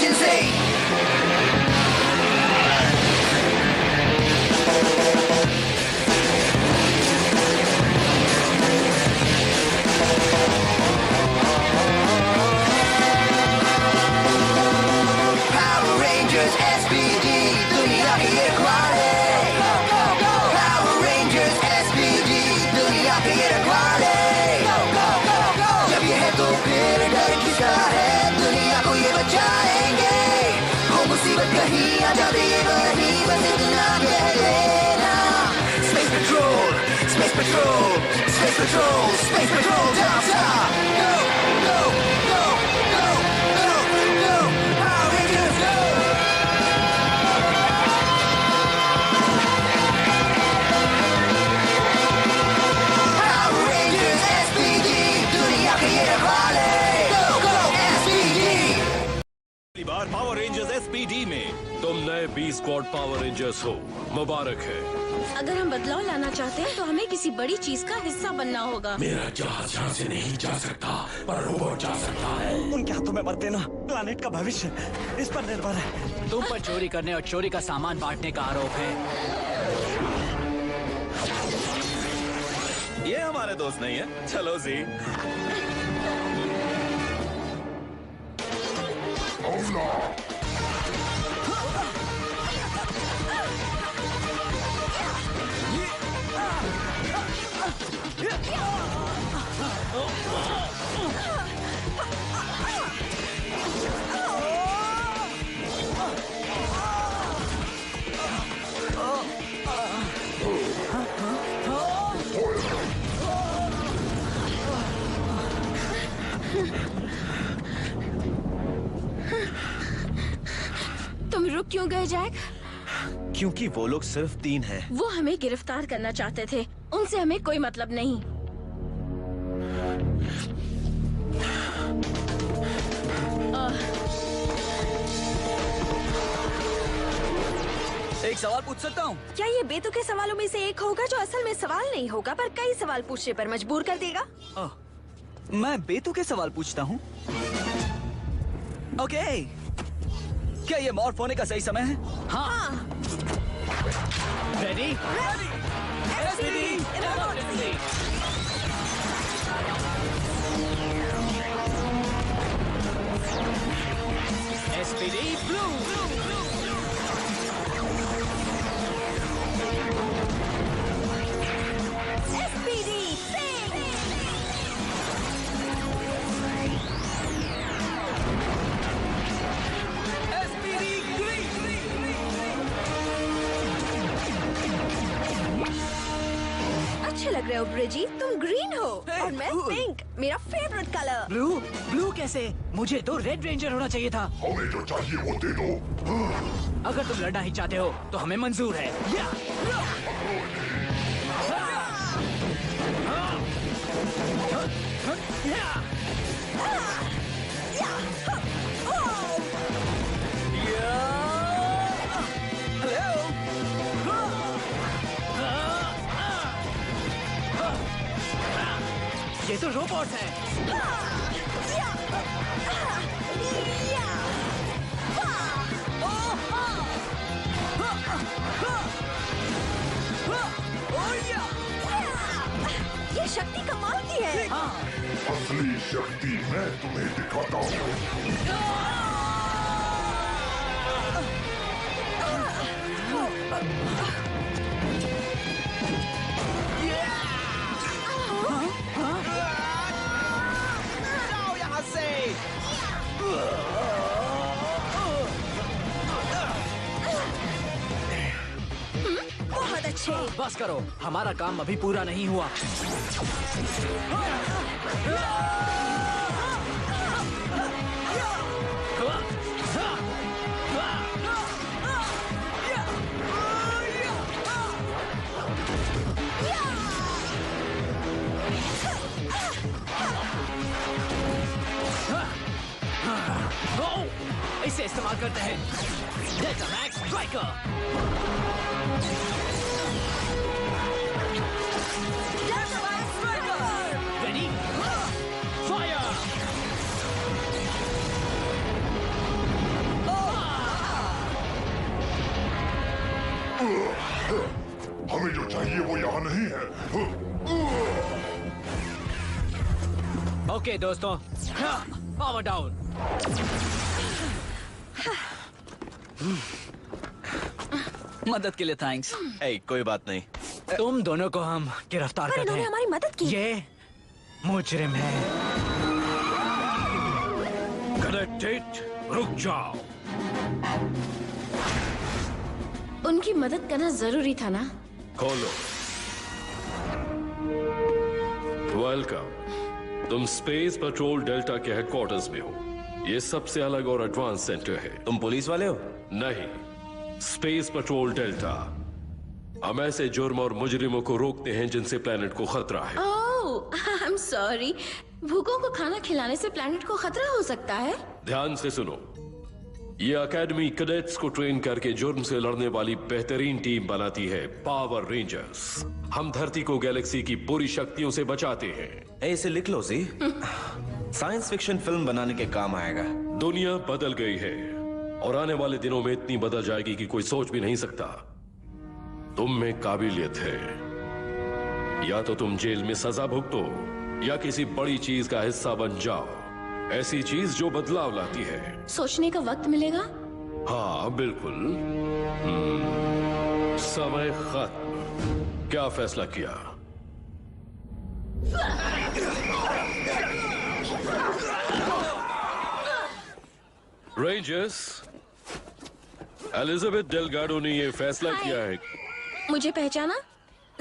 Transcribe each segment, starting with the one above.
emergency. Power Rangers SPD, दुनिया के ये रखवाले. Power Rangers SPD, दुनिया के ये रखवाले. जब ये है तो फिर डर किसका है, दुनिया को ये बचाएंगे. हो मुसीबत कहीं आ जाए ये वहीं, बस इतना कह लेना. Space Patrol, Space Patrol, Space Patrol, Space Patrol, down top. Go, go, go, go, go, go. Power Rangers, go. Power Rangers SPD, दुनिया के ये रखवाले. Go, go, SPD. पहली बार पावर रेंजर्स एसपीडी में तुम नए बी स्क्वाड पावर रेंजर्स हो, मुबारक है। अगर हम बदलाव लाना चाहते हैं तो हमें किसी बड़ी चीज का हिस्सा बनना होगा। मेरा जहाज यहाँ से नहीं जा सकता, पर रोबोट जा सकता है। उनके हाथों में मत देना, प्लानेट का भविष्य इस पर निर्भर है। तुम पर चोरी करने और चोरी का सामान बांटने का आरोप है। ये हमारे दोस्त नहीं है, चलो जी। तुम रुक क्यों गए जैक? क्योंकि वो लोग सिर्फ 3 हैं। वो हमें गिरफ्तार करना चाहते थे, उनसे हमें कोई मतलब नहीं। एक सवाल पूछ सकता हूँ? क्या ये बेतुके सवालों में से एक होगा जो असल में सवाल नहीं होगा पर कई सवाल पूछने पर मजबूर कर देगा? मैं बेतुके सवाल पूछता हूँ। ओके, क्या ये मॉर्फ होने का सही समय है? हाँ। रेडी? SPD blue. अच्छे लग रहे हो ब्रिजी, तुम ग्रीन हो और मैं पिंक, मेरा फेवरेट कलर। ब्लू? ब्लू कैसे? मुझे तो रेड रेंजर होना चाहिए था। हमें जो चाहिए वो दे दो। अगर तुम लड़ना ही चाहते हो तो हमें मंजूर है। ये तो रोबोट है। ये शक्ति कमाल की है। असली शक्ति मैं तुम्हें दिखाता हूँ। बहुत अच्छे। बस करो, हमारा काम अभी पूरा नहीं हुआ। इसे इस्तेमाल करते हैं। Delta max striker. Ready? Fire! हमें जो चाहिए वो यहाँ नहीं है। ओके दोस्तों, पावर डाउन। मदद के लिए थैंक्स। कोई बात नहीं। तुम दोनों को हम गिरफ्तार पर करते इन्होंने हैं। हमारी मदद की। ये मुजरिम है। कनेक्टेड, रुक जाओ। उनकी मदद करना जरूरी था ना। खोलो। वेलकम। तुम स्पेस पेट्रोल डेल्टा के हेडक्वार्टर्स में हो। ये सबसे अलग और एडवांस सेंटर है। तुम पुलिस वाले हो? नहीं, स्पेस पेट्रोल डेल्टा। हम ऐसे जुर्म और मुजरिमों को रोकते हैं जिनसे प्लेनेट को खतरा है। ओह, आई एम सॉरी। भूखों को खाना खिलाने से प्लेनेट को खतरा हो सकता है? ध्यान से सुनो। ये एकेडमी कैडेट्स को ट्रेन करके जुर्म से लड़ने वाली बेहतरीन टीम बनाती है, पावर रेंजर्स। हम धरती को गैलेक्सी की बुरी शक्तियों से बचाते हैं। इसे लिख लो जी। साइंस फिक्शन फिल्म बनाने के काम आएगा। दुनिया बदल गई है और आने वाले दिनों में इतनी बदल जाएगी कि कोई सोच भी नहीं सकता। तुम में काबिलियत है। या तो तुम जेल में सजा भुगतो या किसी बड़ी चीज का हिस्सा बन जाओ। ऐसी चीज जो बदलाव लाती है। सोचने का वक्त मिलेगा? हाँ बिल्कुल। समय खत्म। क्या फैसला किया? रेंजर्स, एलिजाबेथ डेलगाडो ने यह फैसला किया है। मुझे पहचाना?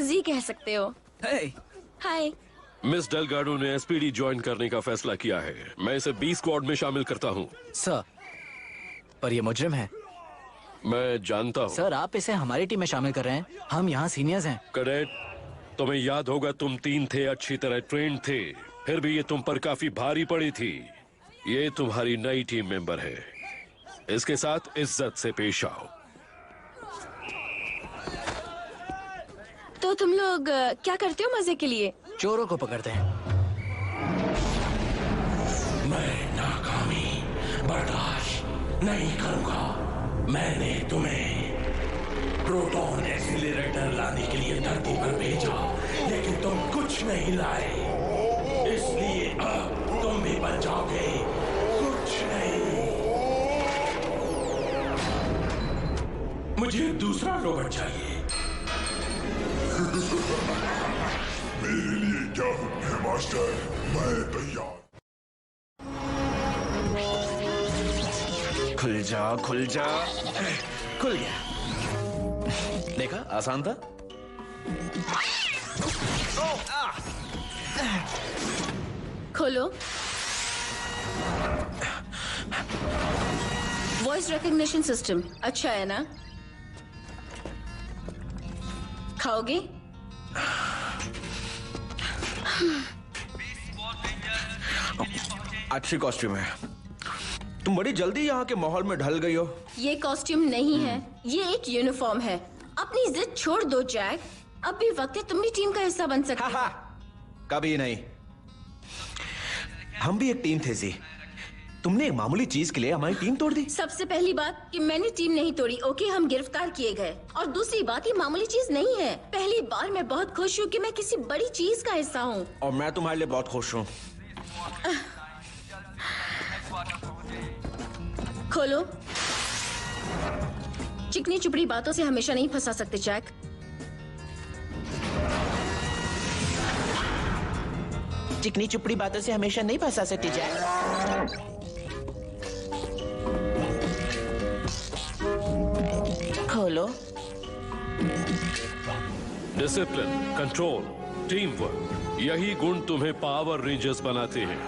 जी कह सकते हो। हाय। मिस डेलगाडो ने एसपीडी ज्वाइन करने का फैसला किया है। मैं इसे बी स्क्वाड में शामिल करता हूँ। सर, पर ये मुजरिम है। मैं जानता हूँ। सर, आप इसे हमारी टीम में शामिल कर रहे हैं। हम यहाँ सीनियर्स हैं। कैडेट, तुम्हें याद होगा तुम 3 थे, अच्छी तरह ट्रेंड थे, फिर भी ये तुम पर काफी भारी पड़ी थी। ये तुम्हारी नई टीम मेंबर है। इसके साथ इज्जत से पेश आओ। तो तुम लोग क्या करते हो मजे के लिए? चोरों को पकड़ते हैं। मैं नाकामी बर्दाश्त नहीं करूंगा। मैंने तुम्हें प्रोटॉन एक्सीलरेटर लाने के लिए धरती पर भेजा, लेकिन तुम कुछ नहीं लाए। इसलिए अब तुम भी बन जाओगे कुछ नहीं। मुझे दूसरा रोबोट चाहिए। मेरे लिए क्या हुक्म है मास्टर? मैं तैयार। खुल जा, खुल जा। खुल गया। देखा, आसान था। खोलो। वॉइस रिकॉग्निशन सिस्टम अच्छा है ना? खाओगे? अच्छी कॉस्ट्यूम है। तुम बड़ी जल्दी यहाँ के माहौल में ढल गई हो। ये कॉस्ट्यूम नहीं है, ये एक यूनिफॉर्म है। अपनी जिद छोड़ दो जैक। अब भी वक्त है तुम भी टीम का हिस्सा बन सकते हो। कभी नहीं। हम भी एक टीम थे जी। तुमने एक मामूली चीज के लिए हमारी टीम तोड़ दी। सबसे पहली बात कि मैंने टीम नहीं तोड़ी। ओके, हम गिरफ्तार किए गए। और दूसरी बात, ये मामूली चीज नहीं है। पहली बार मैं बहुत खुश हूँ कि मैं किसी बड़ी चीज का हिस्सा हूँ। और मैं तुम्हारे लिए बहुत खुश हूँ। खोलो। चिकनी चुपड़ी बातों से हमेशा नहीं फंसा सकते जैक। चिकनी चुपड़ी बातों से हमेशा नहीं फंसा सकते जैक। खोलो। डिसिप्लिन, कंट्रोल, टीम वर्क, यही गुण तुम्हें पावर रेंजर्स बनाते हैं।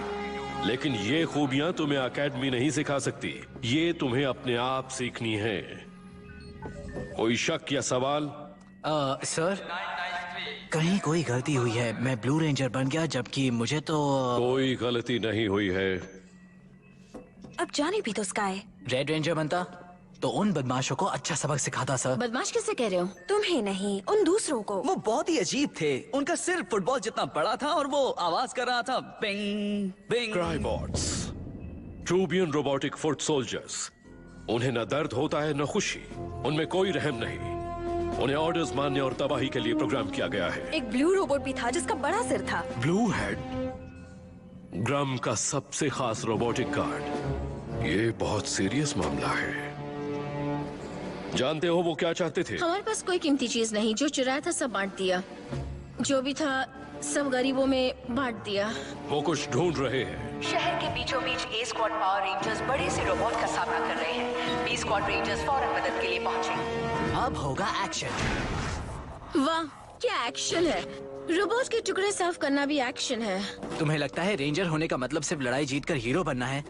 लेकिन ये खूबियां तुम्हें एकेडमी नहीं सिखा सकती। ये तुम्हें अपने आप सीखनी है। कोई शक या सवाल? सर, कहीं कोई गलती हुई है। मैं ब्लू रेंजर बन गया, जबकि मुझे तो कोई गलती नहीं हुई है। अब जाने भी तो स्काई। रेड रेंजर बनता तो उन बदमाशों को अच्छा सबक सिखाता सर। बदमाश किसे कह रहे हो? तुम्हें नहीं, उन दूसरों को। वो बहुत ही अजीब थे। उनका सिर फुटबॉल जितना बड़ा था और वो आवाज कर रहा था, बिंग बिंग। क्राइबॉट्स, ट्रूबियन रोबोटिक फुट सोल्जर्स। उन्हें न दर्द होता है न खुशी। उनमें कोई रहम नहीं। उन्हें ऑर्डर्स मानने और तबाही के लिए प्रोग्राम किया गया है। एक ब्लू रोबोट भी था जिसका बड़ा सिर था। ब्लू हेड, ग्राम का सबसे खास रोबोटिक गार्ड। ये बहुत सीरियस मामला है। जानते हो वो क्या चाहते थे? हमारे पास कोई कीमती चीज नहीं, जो चुराया था सब बांट दिया। जो भी था सब गरीबों में बांट दिया। वो कुछ ढूंढ रहे हैं। शहर के बीचों बीच ए स्क्वाड पावर रेंजर्स बड़े से रोबोट का सामना कर रहे हैं। बी स्क्वाड रेंजर्स फौरन मदद के लिए पहुंचे। अब होगा एक्शन। वाह क्या एक्शन है! रोबोट के टुकड़े साफ करना भी एक्शन है। तुम्हें लगता है रेंजर होने का मतलब सिर्फ लड़ाई जीतकर हीरो बनना है?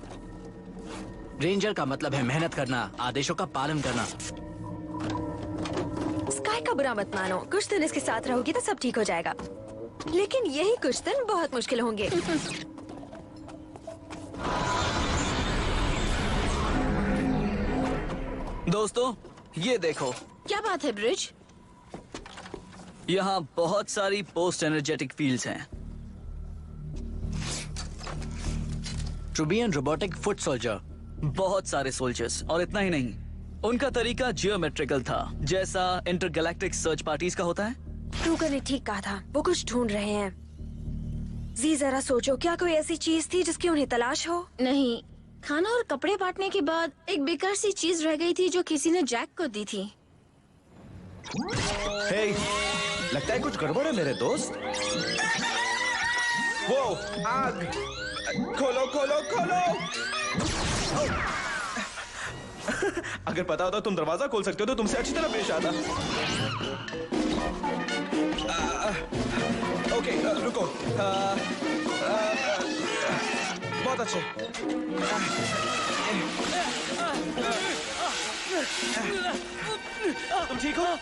रेंजर का मतलब है मेहनत करना, आदेशों का पालन करना। स्काई का बुरा मत मानो, कुछ दिन इसके साथ रहोगी तो सब ठीक हो जाएगा। लेकिन यही कुछ दिन बहुत मुश्किल होंगे। दोस्तों ये देखो। क्या बात है ब्रिज? यहाँ बहुत सारी पोस्ट एनर्जेटिक फील्ड्स हैं। ट्रूबियन रोबोटिक फुट सोल्जर। बहुत सारे सोल्जर्स, और इतना ही नहीं, उनका तरीका जियोमेट्रिकल था, जैसा इंटरगैलेक्टिक सर्च पार्टीज का होता है। क्रूगर ने ठीक कहा था, वो कुछ ढूंढ रहे हैं। जी जरा सोचो, क्या कोई ऐसी चीज थी जिसकी उन्हें तलाश हो? नहीं, खाना और कपड़े बांटने के बाद एक बेकार सी चीज रह गई थी जो किसी ने जैक को दी थी। हे, लगता है कुछ गड़बड़ है मेरे दोस्त। वो आग! खोलो खोलो खोलो! अगर पता होता तुम दरवाजा खोल सकते हो तो तुमसे अच्छी तरह पेश आता। ओके, रुको। बहुत अच्छे। तुम ठीक हो?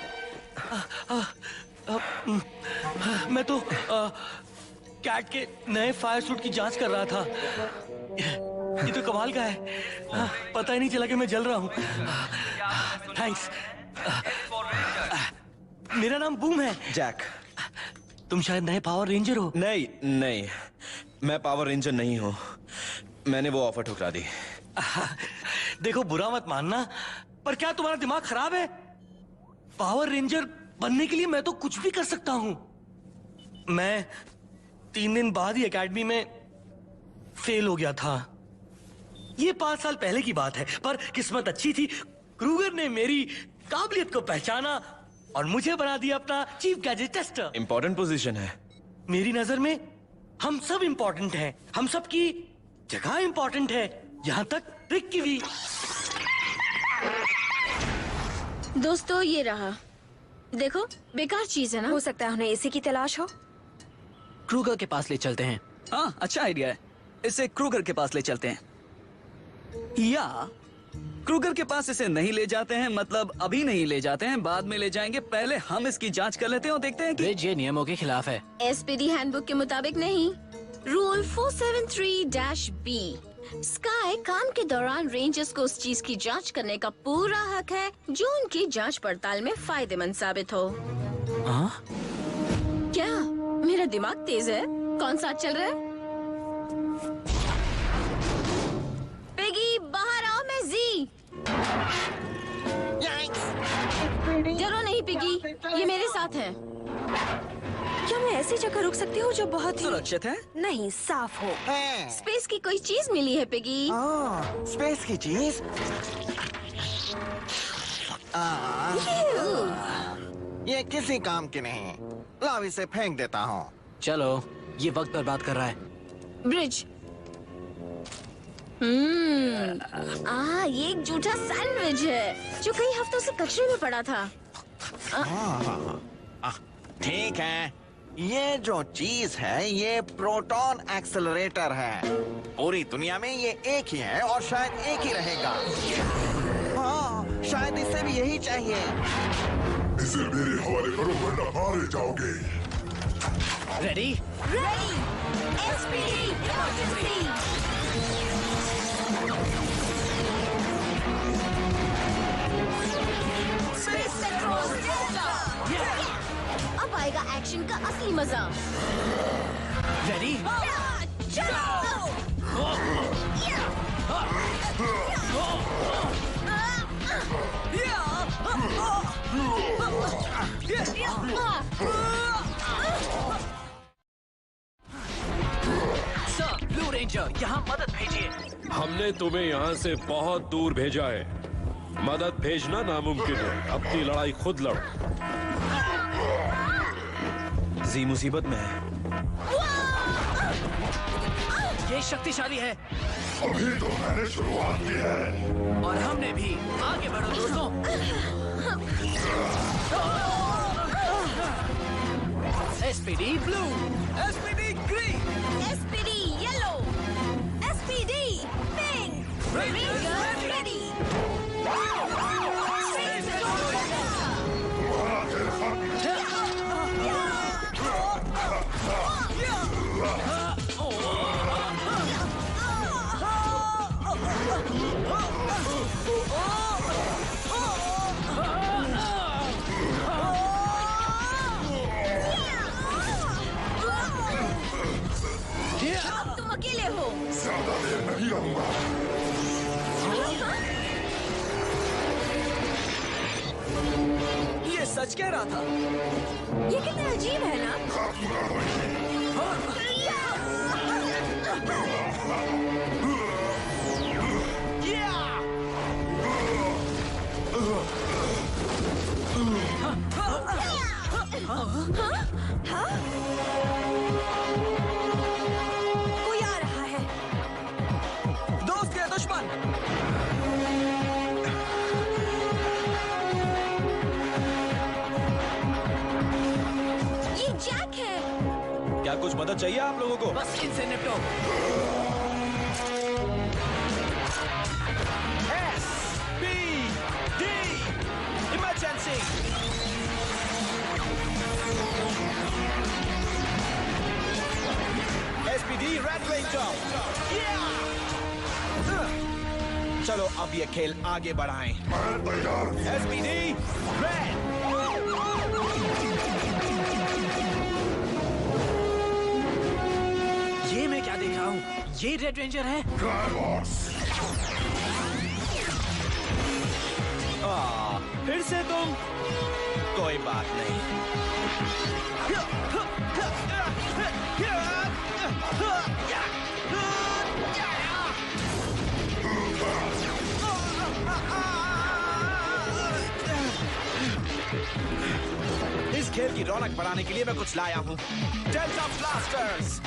मैं तो कैट के नए फायर सूट की जांच कर रहा था। ये तो कमाल का है। पता ही नहीं चला कि मैं जल रहा हूँ। थैंक्स। मेरा नाम बूम है। जैक। तुम शायद नए पावर रेंजर हो। नहीं नहीं, मैं पावर रेंजर नहीं हूँ। मैंने वो ऑफर ठुकरा दी। देखो बुरा मत मानना, पर क्या तुम्हारा दिमाग खराब है? पावर रेंजर बनने के लिए मैं तो कुछ भी कर सकता हूँ। मैं 3 दिन बाद ही एकेडमी में फेल हो गया था। ये 5 साल पहले की बात है, पर किस्मत अच्छी थी। क्रूगर ने मेरी काबिलियत को पहचाना और मुझे बना दिया अपना chief gadget tester. Important position है। मेरी नजर में हम सब इंपॉर्टेंट हैं। हम सब की जगह इंपॉर्टेंट है, यहाँ तक रिक की भी। दोस्तों ये रहा, देखो बेकार चीज है ना। हो सकता है उन्हें इसी की तलाश हो। क्रूगर के पास ले चलते हैं। हाँ, अच्छा आइडिया है। इसे क्रूगर के पास ले चलते हैं। या क्रूगर के पास इसे नहीं ले जाते हैं, मतलब अभी नहीं ले जाते हैं, बाद में ले जाएंगे। पहले हम इसकी जांच कर लेते हैं और देखते हैं कि ये नियमों के खिलाफ है। एसपीडी हैंडबुक के मुताबिक नहीं। Rule 473-B। स्काई काम के दौरान रेंजर्स को उस चीज की जांच करने का पूरा हक है जो उनकी जांच पड़ताल में फायदेमंद साबित हो। क्या मेरा दिमाग तेज है? कौन सा चल रहा है? पिगी बाहर आओ, मैं जी। डरो नहीं पिगी, ये मेरे साथ है। क्या मैं ऐसी जगह रुक सकती हूँ जो बहुत ही सुरक्षित है? नहीं, साफ हो। स्पेस की कोई चीज मिली है पिगी। स्पेस की चीज? ये किसी काम की नहीं। लाओ इसे फेंक देता हूँ। चलो, ये वक्त बर्बाद कर रहा है। ब्रिज। ये एक जूठा सैंडविच है जो कई हफ्तों से कचरे में पड़ा था। ठीक है, ये जो चीज है ये प्रोटॉन एक्सेलरेटर है। पूरी दुनिया में ये एक ही है और शायद एक ही रहेगा। हाँ, शायद इसे भी यही चाहिए। इसे मेरे हवाले करो वरना मारे जाओगे। Ready? Ready. SPD emergency. Space control delta. अब आएगा एक्शन का असली मजा। रेडी? चलो। हमने तुम्हें यहाँ से बहुत दूर भेजा है। मदद भेजना नामुमकिन है। अपनी लड़ाई खुद लड़ो। जी मुसीबत में है। ये शक्तिशाली है अभी तो मैंने शुरुआत की है। और हमने भी। आगे बढ़ो दोस्तों। SPD blue, SPD green, SPD yellow, SPD pink, rangers ready. अब तुम अकेले हो। ज्यादा देर नहीं रहूंगा। ये सच कह रहा था। ये कितना अजीब है ना? कोई आ रहा है। दोस्त या दुश्मन? ये जैक है। क्या कुछ मदद चाहिए आप लोगों को? बस इनसे निपटो। SPD emergency. SPD red ranger. चलो अब ये खेल आगे बढ़ाएं। मैं तैयार। SPD red. ये मैं क्या देख रहा हूँ? ये रेड रेंजर है। फिर से तुम? कोई बात नहीं। इस खेल की रौनक बढ़ाने के लिए मैं कुछ लाया हूँ। Delta blasters.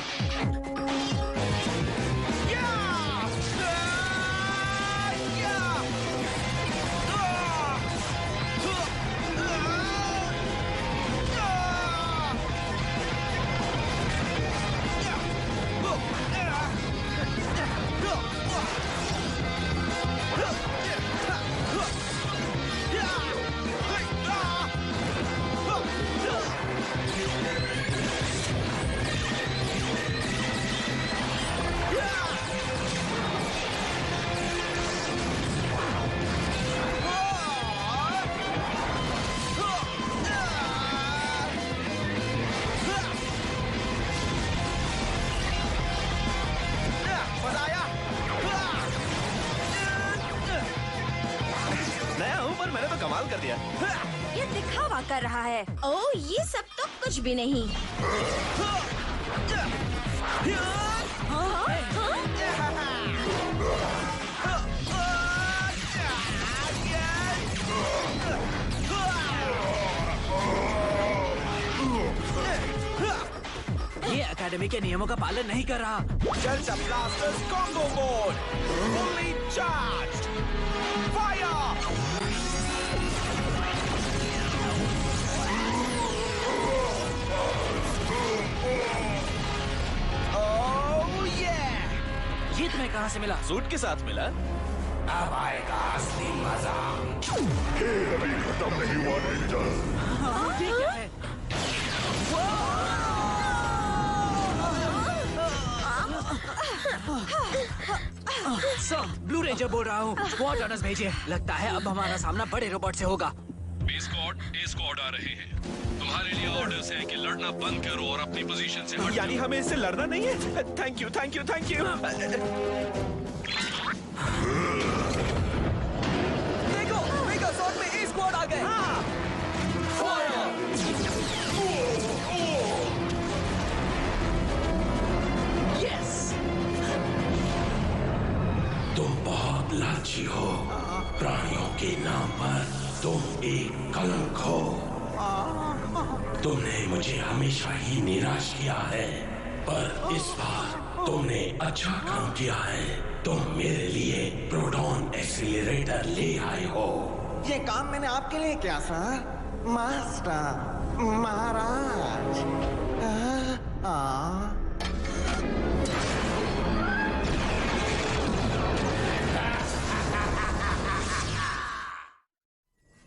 मैंने तो कमाल कर दिया। ये दिखावा कर रहा है। ओह, ये सब तो कुछ भी नहीं। ये एकेडमी के नियमों का पालन नहीं कर रहा। Delta blasters combo mode, fully charged, fire! ये तुम्हें कहाँ से मिला? सूट के साथ मिला। अब आएगा असली मजा। खेल अभी खत्म नहीं हुआ रेंजर। ये क्या है? सर, ब्लू रेंजर बोल रहा हूँ। स्क्वाड रनर्स भेजिए। लगता है अब हमारा सामना बड़े रोबोट से होगा। बी स्क्वाड, ए स्क्वाड आ रहे हैं। तुम्हारे लिए ऑर्डर्स है कि लड़ना बंद करो और अपनी पोजीशन से हट यानी हमें इससे लड़ना नहीं है? Thank you, thank you, thank you. देखो, मेगासॉर्ड में ए स्क्वाड आ गए। यस! बहुत लालची हो। प्राणियों के नाम पर तुम एक कलंक हो। तुमने मुझे हमेशा ही निराश किया है, पर इस बार तुमने अच्छा काम किया है। तुम मेरे लिए प्रोटॉन एक्सीलरेटर ले आए हो। ये काम मैंने आपके लिए किया सर। मास्टर, महाराज।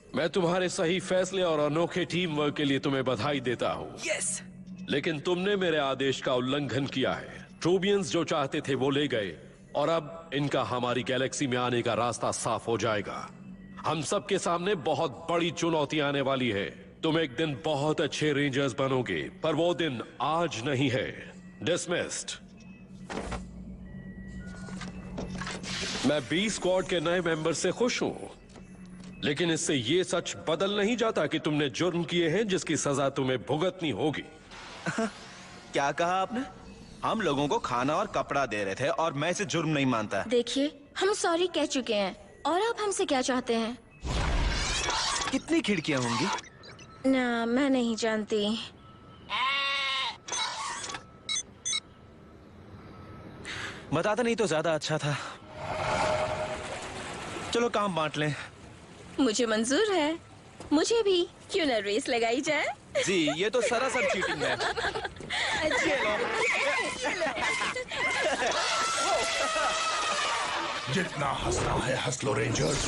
मैं तुम्हारे सही फैसले और अनोखे टीम वर्क के लिए तुम्हें बधाई देता हूँ। यस। लेकिन तुमने मेरे आदेश का उल्लंघन किया है। ट्रूबियंस जो चाहते थे वो ले गए और अब इनका हमारी गैलेक्सी में आने का रास्ता साफ हो जाएगा। हम सबके सामने बहुत बड़ी चुनौती आने वाली है। तुम एक दिन बहुत अच्छे रेंजर्स बनोगे, पर वो दिन आज नहीं है। डिसमिस्ड। मैं बी स्क्वाड के नए मेंबर से खुश हूं, लेकिन इससे ये सच बदल नहीं जाता कि तुमने जुर्म किए हैं जिसकी सजा तुम्हें भुगतनी होगी। क्या कहा आपने? हम लोगों को खाना और कपड़ा दे रहे थे और मैं इसे जुर्म नहीं मानता। देखिए, हम सॉरी कह चुके हैं और आप हमसे क्या चाहते हैं? कितनी खिड़कियां होंगी? ना, मैं नहीं जानती। बताता नहीं तो ज्यादा अच्छा था। चलो काम बांट लें। मुझे मंजूर है। मुझे भी। क्यों ना रेस लगाई जाए? जी, ये तो सरासर चीटिंग है। जितना हंसना है हंस लो रेंजर्स।